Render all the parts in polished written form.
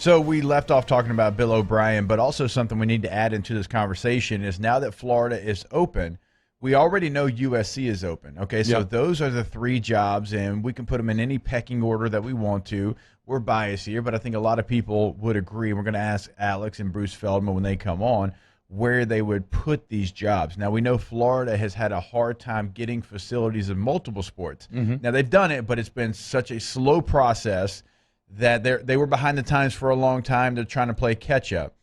So we left off talking about Bill O'Brien, but also something we need to add into this conversation is now that Florida is open, we already know USC is open. Okay, so those are the three jobs, and we can put them in any pecking order that we want to. We're biased here, but I think a lot of people would agree. We're going to ask Alex and Bruce Feldman when they come on where they would put these jobs. Now, we know Florida has had a hard time getting facilities in multiple sports. Now, they've done it, but it's been such a slow process that they were behind the times for a long time. They're trying to play catch-up.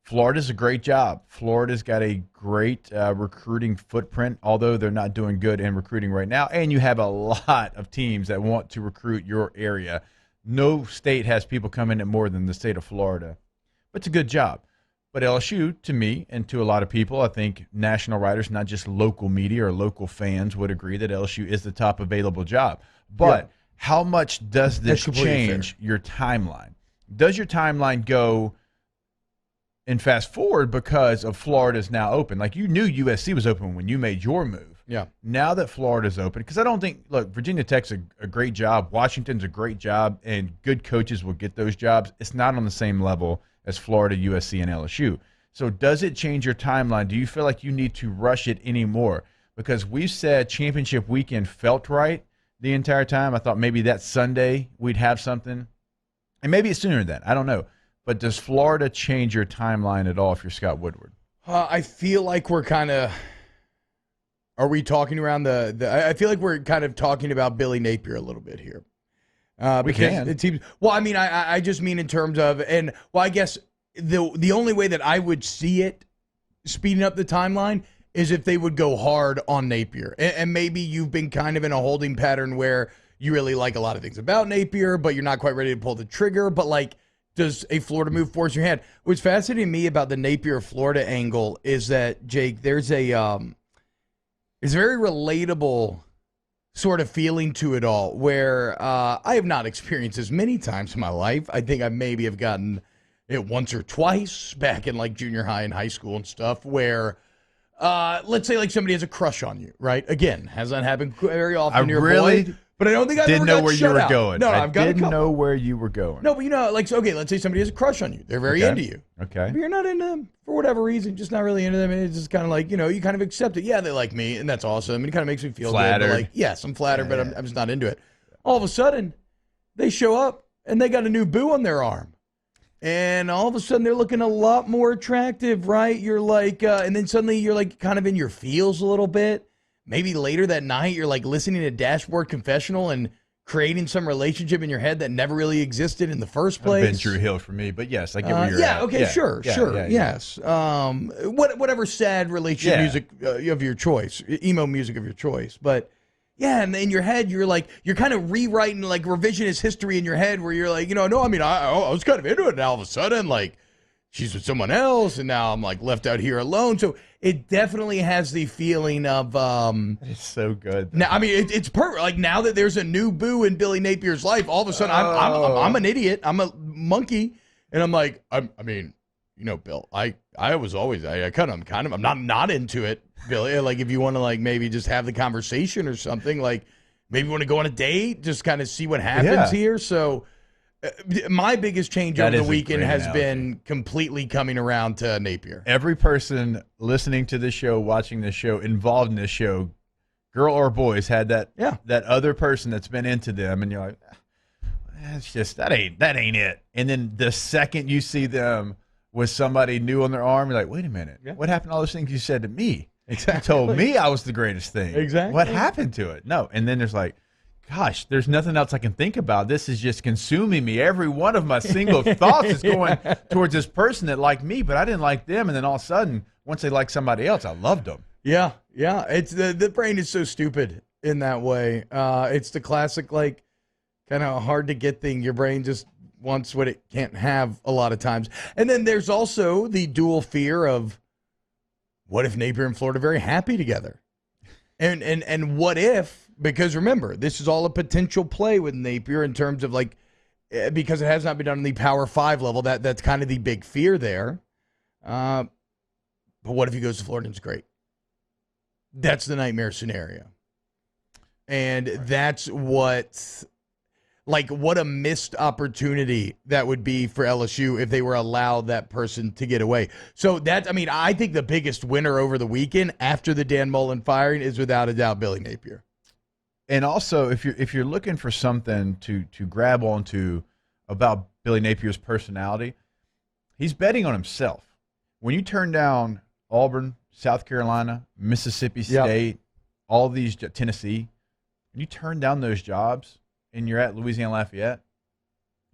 Florida's a great job. Florida's got a great recruiting footprint, although they're not doing good in recruiting right now. And you have a lot of teams that want to recruit your area. No state has people come in at more than the state of Florida. But it's a good job. But LSU, to me and to a lot of people, I think national writers, not just local media or local fans, would agree that LSU is the top available job. But how much does this change your timeline? Does your timeline go and fast forward because of Florida's now open? Like, you knew USC was open when you made your move. Yeah. Now that Florida's open, because I don't think, look, Virginia Tech's a great job. Washington's a great job, and good coaches will get those jobs. It's not on the same level as Florida, USC, and LSU. So does it change your timeline? Do you feel like you need to rush it anymore? Because we've said championship weekend felt right the entire time. I thought maybe that Sunday we'd have something. And maybe it's sooner than that. I don't know. But does Florida change your timeline at all if you're Scott Woodward? I feel like we're kind of – are we talking around I feel like we're kind of talking about Billy Napier a little bit here. We can. It seems, well, I mean, I just mean in terms of – and, well, I guess the only way that I would see it speeding up the timeline is if they would go hard on Napier. And maybe you've been kind of in a holding pattern where you really like a lot of things about Napier, but you're not quite ready to pull the trigger. But, like, does a Florida move force your hand? What's fascinating to me about the Napier-Florida angle is that, Jake, there's it's very relatable sort of feeling to it all where I have not experienced this many times in my life. I think I maybe have gotten it once or twice back in, like, junior high and high school and stuff where let's say, like, somebody has a crush on you, right? Again, hasn't happened very often. Boy, but I don't think I've didn't ever know where you were going. No, I didn't know where you were going. No, but like, so, okay, let's say somebody has a crush on you. They're very into you. Okay. But you're not into them for whatever reason, just not really into them. And it's just kind of like, you kind of accept it. Yeah, they like me, and that's awesome. And it kind of makes me feel flattered. Good. But, like, yes, I'm flattered, but I'm just not into it. All of a sudden, they show up, and they got a new boo on their arm. And all of a sudden, they're looking a lot more attractive, right? You're like, and then suddenly you're like kind of in your feels a little bit. Maybe later that night, you're like listening to Dashboard Confessional and creating some relationship in your head that never really existed in the first place. Been Drew Hill for me, but yes, I get where you're at. Okay, yeah, sure, yes. Whatever sad relationship music of your choice, emo music of your choice, but yeah, and in your head, you're kind of rewriting like revisionist history in your head, where you're like, no, I mean, I was kind of into it, and all of a sudden, like, she's with someone else, and now I'm like left out here alone. So it definitely has the feeling of it's so good. Now, I mean, it's perfect. Like, now that there's a new boo in Billy Napier's life, all of a sudden I'm an idiot. I'm a monkey, and I'm like, I mean, Bill, I'm not into it, Billy. Like, if you want to, like, maybe just have the conversation or something, like maybe you want to go on a date, just kind of see what happens here. So my biggest change over the weekend has been completely coming around to Napier. Every person listening to this show, watching this show, involved in this show, girl or boy, has had that other person that's been into them, and you're like, it's just that ain't it. And then the second you see them with somebody new on their arm, you're like, wait a minute, what happened to all those things you said to me? Exactly. You told me I was the greatest thing. Exactly. What happened to it? No. And then there's like, gosh, there's nothing else I can think about. This is just consuming me. Every one of my single thoughts is going towards this person that liked me, but I didn't like them. And then all of a sudden, once they like somebody else, I loved them. Yeah. It's the brain is so stupid in that way. It's the classic, like, kind of hard to get thing. Your brain just wants what it can't have a lot of times. And then there's also the dual fear of, what if Napier and Florida are very happy together? And what if, because remember, this is all a potential play with Napier in terms of, like, because it has not been done on the Power 5 level, that's kind of the big fear there. But what if he goes to Florida and it's great? That's the nightmare scenario. And that's what, Like, what a missed opportunity that would be for LSU if they were allowed that person to get away. So I think the biggest winner over the weekend after the Dan Mullen firing is without a doubt Billy Napier. And also, if you're looking for something to grab onto about Billy Napier's personality, he's betting on himself. When you turn down Auburn, South Carolina, Mississippi State, all these, Tennessee, when you turn down those jobs and you're at Louisiana Lafayette,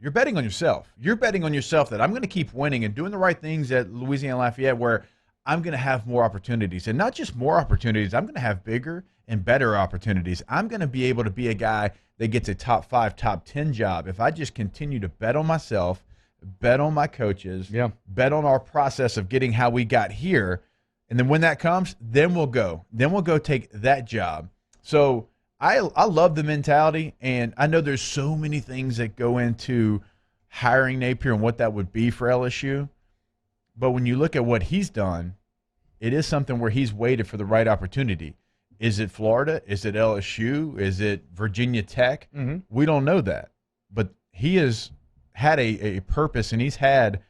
you're betting on yourself. You're betting on yourself that I'm going to keep winning and doing the right things at Louisiana Lafayette where I'm going to have more opportunities. And not just more opportunities, I'm going to have bigger and better opportunities. I'm going to be able to be a guy that gets a top 5, top 10 job if I just continue to bet on myself, bet on my coaches, bet on our process of getting how we got here. And then when that comes, then we'll go. Then we'll go take that job. So I love the mentality, and I know there's so many things that go into hiring Napier and what that would be for LSU. But when you look at what he's done, it is something where he's waited for the right opportunity. Is it Florida? Is it LSU? Is it Virginia Tech? Mm-hmm. We don't know that. But he has had a purpose, and he's had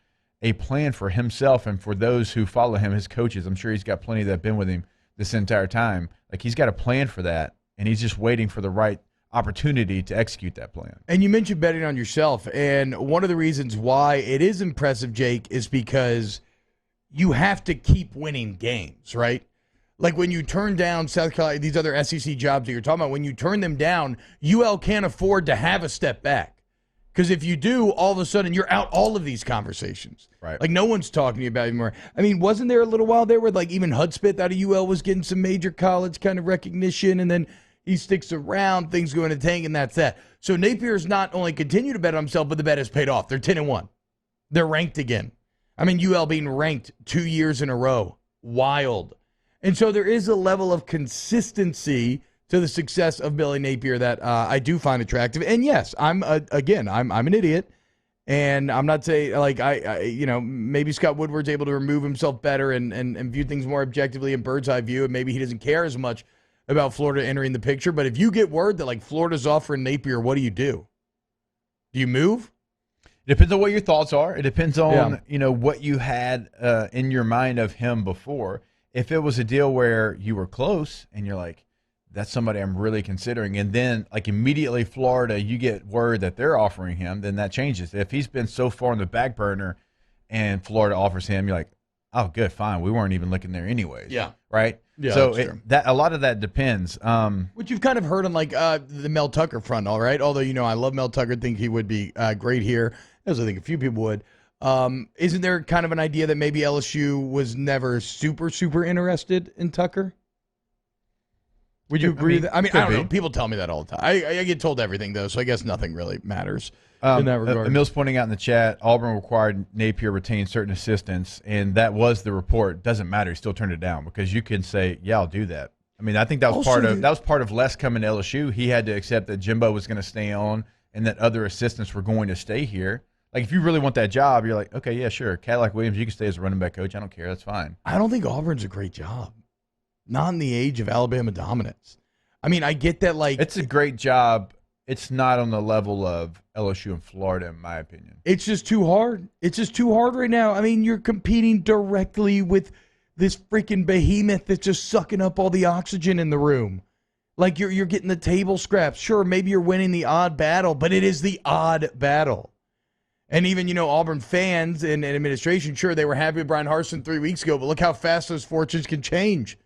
a plan for himself and for those who follow him, his coaches. I'm sure he's got plenty that have been with him this entire time. Like, he's got a plan for that. And he's just waiting for the right opportunity to execute that plan. And you mentioned betting on yourself. And one of the reasons why it is impressive, Jake, is because you have to keep winning games, right? Like when you turn down South Carolina, these other SEC jobs that you're talking about, when you turn them down, UL can't afford to have a step back. Because if you do, all of a sudden you're out all of these conversations. Right. Like no one's talking to you about it anymore. I mean, wasn't there a little while there where like even Hudspeth out of UL was getting some major college kind of recognition, and then he sticks around, things go in a tank, and that's that. So Napier's not only continue to bet on himself, but the bet has paid off. They're 10-1. They're ranked again. I mean, UL being ranked 2 years in a row. Wild. And so there is a level of consistency to the success of Billy Napier that I do find attractive. And yes, I'm an idiot. And I'm not saying, like, maybe Scott Woodward's able to remove himself better and view things more objectively in bird's eye view, and maybe he doesn't care as much about Florida entering the picture. But if you get word that, like, Florida's offering Napier, what do? Do you move? It depends on what your thoughts are. It depends on, what you had in your mind of him before. If it was a deal where you were close and you're like, that's somebody I'm really considering, and then, like, immediately Florida, you get word that they're offering him, then that changes. If he's been so far on the back burner and Florida offers him, you're like, oh, good, fine. We weren't even looking there anyways. Yeah. Right? Yeah, so a lot of that depends. Which you've kind of heard on, like, the Mel Tucker front, all right? Although, I love Mel Tucker, think he would be great here, as I think a few people would. Isn't there kind of an idea that maybe LSU was never super, super interested in Tucker? Would you agree with that? I mean, I don't know. People tell me that all the time. I get told everything, though, so I guess nothing really matters in that regard. Emil's pointing out in the chat, Auburn required Napier retain certain assistants, and that was the report. Doesn't matter. He still turned it down because you can say, yeah, I'll do that. I mean, I think that was part of Les coming to LSU. He had to accept that Jimbo was going to stay on and that other assistants were going to stay here. Like, if you really want that job, you're like, okay, yeah, sure. Cadillac Williams, you can stay as a running back coach. I don't care. That's fine. I don't think Auburn's a great job. Not in the age of Alabama dominance. I mean, I get that, like... It's a great job. It's not on the level of LSU and Florida, in my opinion. It's just too hard. It's just too hard right now. I mean, you're competing directly with this freaking behemoth that's just sucking up all the oxygen in the room. Like, you're getting the table scraps. Sure, maybe you're winning the odd battle, but it is the odd battle. And even, Auburn fans and administration, sure, they were happy with Brian Harsin 3 weeks ago, but look how fast those fortunes can change.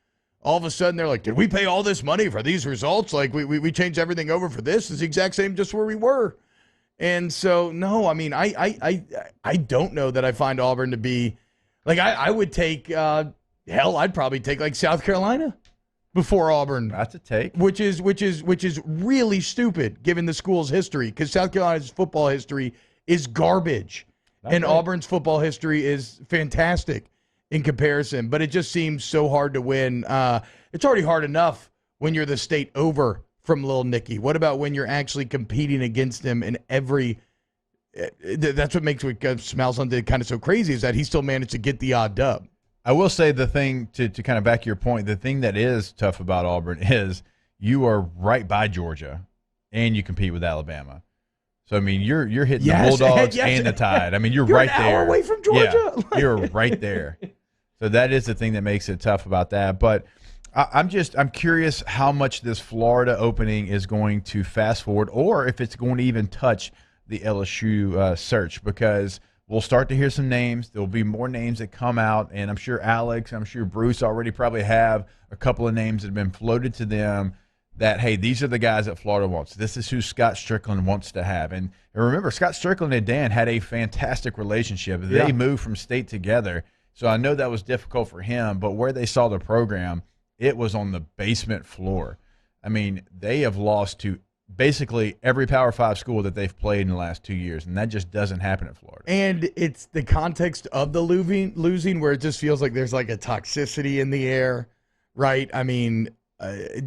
All of a sudden, they're like, did we pay all this money for these results? Like, we changed everything over for this. It's the exact same just where we were. And so, no, I mean, I don't know that I find Auburn to be, like, I would take, I'd probably take, like, South Carolina before Auburn. That's a take. Which is really stupid, given the school's history, because South Carolina's football history is garbage. And Auburn's football history is fantastic in comparison, but it just seems so hard to win. It's already hard enough when you're the state over from Lil Nicky. What about when you're actually competing against him in every that's what makes what Smalson did kind of so crazy, is that he still managed to get the odd dub. I will say the thing to kind of back your point, the thing that is tough about Auburn is you are right by Georgia and you compete with Alabama. So I mean, you're hitting Yes, the Bulldogs yes. and the Tide. I mean, you're You're right an hour there. away from Georgia. Yeah, you're right there. So that is the thing that makes it tough about that. But I'm curious how much this Florida opening is going to fast forward, or if it's going to even touch the LSU search, because we'll start to hear some names. There'll be more names that come out, and I'm sure Alex, I'm sure Bruce already probably have a couple of names that have been floated to them that, hey, these are the guys that Florida wants. This is who Scott Strickland wants to have. And remember, Scott Strickland and Dan had a fantastic relationship. They moved from state together, so I know that was difficult for him, but where they saw the program, it was on the basement floor. I mean, they have lost to basically every Power 5 school that they've played in the last 2 years, and that just doesn't happen at Florida. And it's the context of the losing where it just feels like there's like a toxicity in the air, right? I mean,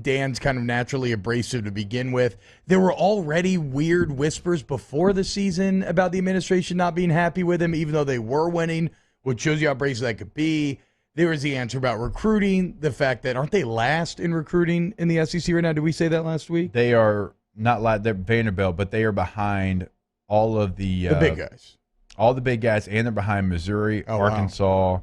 Dan's kind of naturally abrasive to begin with. There were already weird whispers before the season about the administration not being happy with him, even though they were winning, which shows you how abrasive that could be. There was the answer about recruiting, the fact that aren't they last in recruiting in the SEC right now? Did we say that last week? They are not like they're Vanderbilt, but they are behind all of the big guys. All the big guys, and they're behind Missouri, Arkansas,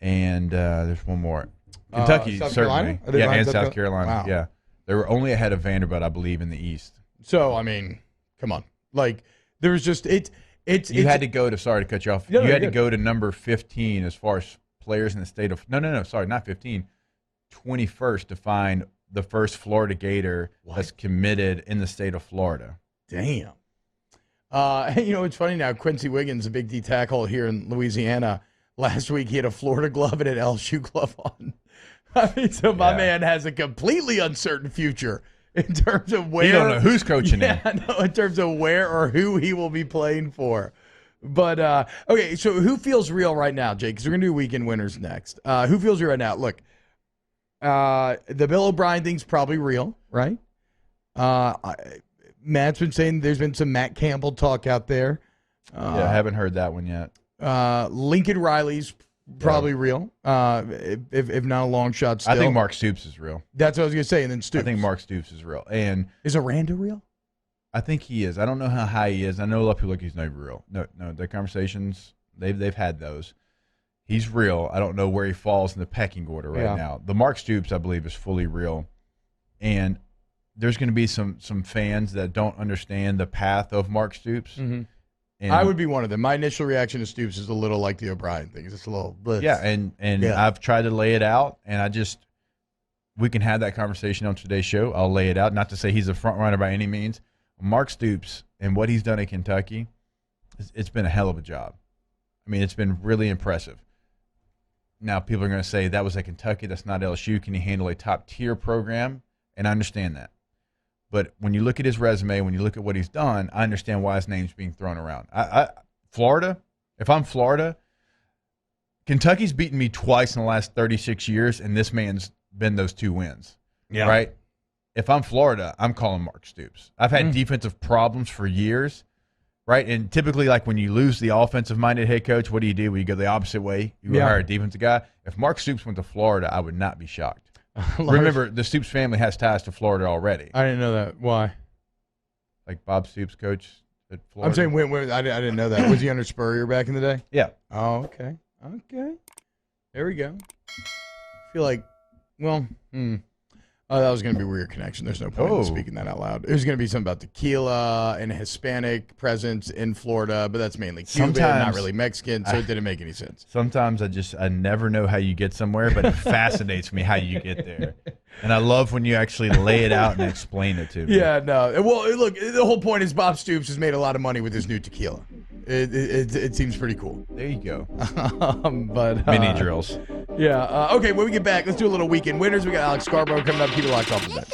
and there's one more. Kentucky, South certainly. Carolina? Yeah, and South Carolina. Wow. Yeah. They were only ahead of Vanderbilt, I believe, in the East. So, I mean, come on. Like, there was just You had to go to, sorry to cut you off. No, you had to go to number 15 as far as players in the state of, no, sorry, not 15, 21st to find the first Florida Gator that's committed in the state of Florida. Damn. It's funny now, Quincy Wiggins, a big D tackle here in Louisiana, last week he had a Florida glove and an LSU glove on. I mean, so my man has a completely uncertain future in terms of where. You don't know who's coaching him. No, in terms of where or who he will be playing for. But, okay, so who feels real right now, Jake? Because we're going to do weekend winners next. Who feels real right now? Look, the Bill O'Brien thing's probably real, right? Matt's been saying there's been some Matt Campbell talk out there. I haven't heard that one yet. Lincoln Riley's probably real, if not a long shot still. I think Mark Stoops is real. That's what I was going to say, and then Stoops. I think Mark Stoops is real. And is Aranda real? I think he is. I don't know how high he is. I know a lot of people like he's not real. No, the conversations, they've had those. He's real. I don't know where he falls in the pecking order right now. The Mark Stoops, I believe, is fully real. And there's going to be some fans that don't understand the path of Mark Stoops. Mm-hmm. And I would be one of them. My initial reaction to Stoops is a little like the O'Brien thing. It's just a little blitz. Yeah, and I've tried to lay it out, and we can have that conversation on today's show. I'll lay it out. Not to say he's a front runner by any means. Mark Stoops and what he's done at Kentucky, it's been a hell of a job. I mean, it's been really impressive. Now, people are going to say that was at Kentucky. That's not LSU. Can he handle a top-tier program? And I understand that. But when you look at his resume, when you look at what he's done, I understand why his name's being thrown around. Florida, if I'm Florida, Kentucky's beaten me twice in the last 36 years, and this man's been those 2 wins. Yeah. Right? If I'm Florida, I'm calling Mark Stoops. I've had defensive problems for years, right? And typically, like when you lose the offensive-minded head coach, what do? Well, you go the opposite way. You hire a defensive guy. If Mark Stoops went to Florida, I would not be shocked. Remember, the Stoops family has ties to Florida already. I didn't know that. Why? Like Bob Stoops, coach at Florida. I'm saying, I didn't know that. Was he under Spurrier back in the day? Yeah. Oh, okay. Okay. There we go. I feel like, that was going to be a weird connection. There's no point in speaking that out loud. It was going to be something about tequila and a Hispanic presence in Florida, but that's mainly Cuban, not really Mexican, so it didn't make any sense. Sometimes I never know how you get somewhere, but it fascinates me how you get there. And I love when you actually lay it out and explain it to me. Yeah, no. Well, look, the whole point is Bob Stoops has made a lot of money with his new tequila. It seems pretty cool. There you go. But mini drills. Yeah. Okay, when we get back, let's do a little weekend winners. We got Alex Scarborough coming up. Keep it locked off the bench.